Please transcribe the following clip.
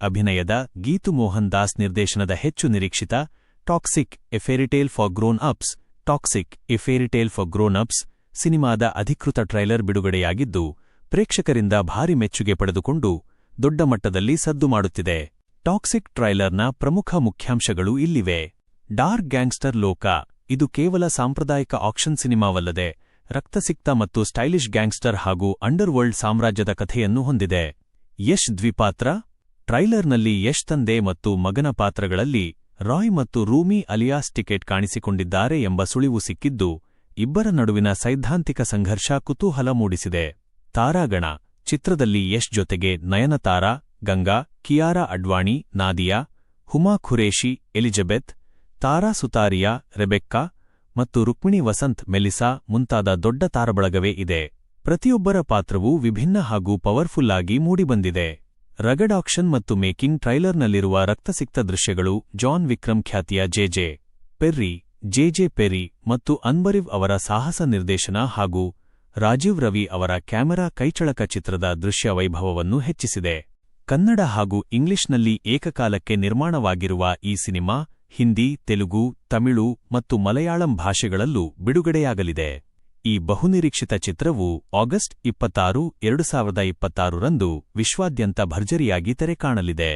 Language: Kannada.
ಅಭಿನಯದ ಗೀತು ಮೋಹನ್ ದಾಸ್ ನಿರ್ದೇಶನದ ಹೆಚ್ಚು ನಿರೀಕ್ಷಿತ Toxic a fairytale for grown ups Toxic a fairytale for grown ups ಸಿನಿಮಾದ ಅಧಿಕೃತ ಟ್ರೈಲರ್ ಬಿಡುಗಡೆಯಾಗಿದ್ದು ಪ್ರೇಕ್ಷಕರಿಂದ ಭಾರಿ ಮೆಚ್ಚುಗೆ ಪಡೆದುಕೊಂಡು ದೊಡ್ಡ ಮಟ್ಟದಲ್ಲಿ ಸದ್ದು ಮಾಡುತ್ತಿದೆ. ಟಾಕ್ಸಿಕ್ ಟ್ರೈಲರ್ನ ಪ್ರಮುಖ ಮುಖ್ಯಾಂಶಗಳು ಇಲ್ಲಿವೆ. ಡಾರ್ಕ್ ಗ್ಯಾಂಗ್ಸ್ಟರ್ ಲೋಕ. ಇದು ಕೇವಲ ಸಾಂಪ್ರದಾಯಿಕ ಆಕ್ಷನ್ ಸಿನಿಮಾವಲ್ಲದೆ ರಕ್ತಸಿಕ್ತ ಮತ್ತು ಸ್ಟೈಲಿಶ್ ಗ್ಯಾಂಗ್ಸ್ಟರ್ ಹಾಗೂ ಅಂಡರ್ವರ್ಲ್ಡ್ ಸಾಮ್ರಾಜ್ಯದ ಕಥೆಯನ್ನು ಹೊಂದಿದೆ. ಯಶ್ ದ್ವಿಪಾತ್ರ. ಟ್ರೈಲರ್ನಲ್ಲಿ ಯಶ್ ತಂದೆ ಮತ್ತು ಮಗನ ಪಾತ್ರಗಳಲ್ಲಿ ರಾಯ್ ಮತ್ತು ರೂಮಿ ಅಲಿಯಾಸ್ ಟಿಕೆಟ್ ಕಾಣಿಸಿಕೊಂಡಿದ್ದಾರೆ ಎಂಬ ಸುಳಿವು ಸಿಕ್ಕಿದ್ದು ಇಬ್ಬರ ನಡುವಿನ ಸೈದ್ಧಾಂತಿಕ ಸಂಘರ್ಷ ಕುತೂಹಲ ಮೂಡಿಸಿದೆ. ತಾರಾಗಣ. ಚಿತ್ರದಲ್ಲಿ ಯಶ್ ಜೊತೆಗೆ ನಯನತಾರಾ, ಗಂಗಾ, ಕಿಯಾರಾ ಅಡ್ವಾಣಿ, ನಾದಿಯಾ, ಹುಮಾ ಖುರೇಶಿ, ಎಲಿಜಬೆತ್, ತಾರಾ ಸುತಾರಿಯಾ, ರೆಬೆಕ್ಕಾ ಮತ್ತು ರುಕ್ಮಿಣಿ ವಸಂತ್, ಮೆಲಿಸಾ ಮುಂತಾದ ದೊಡ್ಡ ತಾರಬಳಗವೇ ಇದೆ. ಪ್ರತಿಯೊಬ್ಬರ ಪಾತ್ರವೂ ವಿಭಿನ್ನ ಹಾಗೂ ಪವರ್ಫುಲ್ ಆಗಿ ಮೂಡಿಬಂದಿದೆ. ರಗಡ್ ಆಕ್ಷನ್ ಮತ್ತು ಮೇಕಿಂಗ್. ಟ್ರೈಲರ್ನಲ್ಲಿರುವ ರಕ್ತಸಿಕ್ತ ದೃಶ್ಯಗಳು ಜಾನ್ ವಿಕ್ರಮ್ ಖ್ಯಾತಿಯ ಜೆ.ಜೆ. ಪೆರ್ರಿ ಮತ್ತು ಅನ್ಬರಿವ್ ಅವರ ಸಾಹಸ ನಿರ್ದೇಶನ ಹಾಗೂ ರಾಜೀವ್ ರವಿ ಅವರ ಕ್ಯಾಮೆರಾ ಕೈಚಳಕ ಚಿತ್ರದ ದೃಶ್ಯ ವೈಭವವನ್ನು ಹೆಚ್ಚಿಸಿದೆ. ಕನ್ನಡ ಹಾಗೂ ಇಂಗ್ಲಿಷ್ನಲ್ಲಿ ಏಕಕಾಲಕ್ಕೆ ನಿರ್ಮಾಣವಾಗಿರುವ ಈ ಸಿನಿಮಾ ಹಿಂದಿ, ತೆಲುಗು, ತಮಿಳು ಮತ್ತು ಮಲಯಾಳಂ ಭಾಷೆಗಳಲ್ಲೂ ಬಿಡುಗಡೆಯಾಗಲಿದೆ. ಈ ಬಹುನಿರೀಕ್ಷಿತ ಚಿತ್ರವು ಆಗಸ್ಟ್ 26, 2026 ರಂದು ವಿಶ್ವಾದ್ಯಂತ ಭರ್ಜರಿಯಾಗಿ ತೆರೆಕಾಣಲಿದೆ.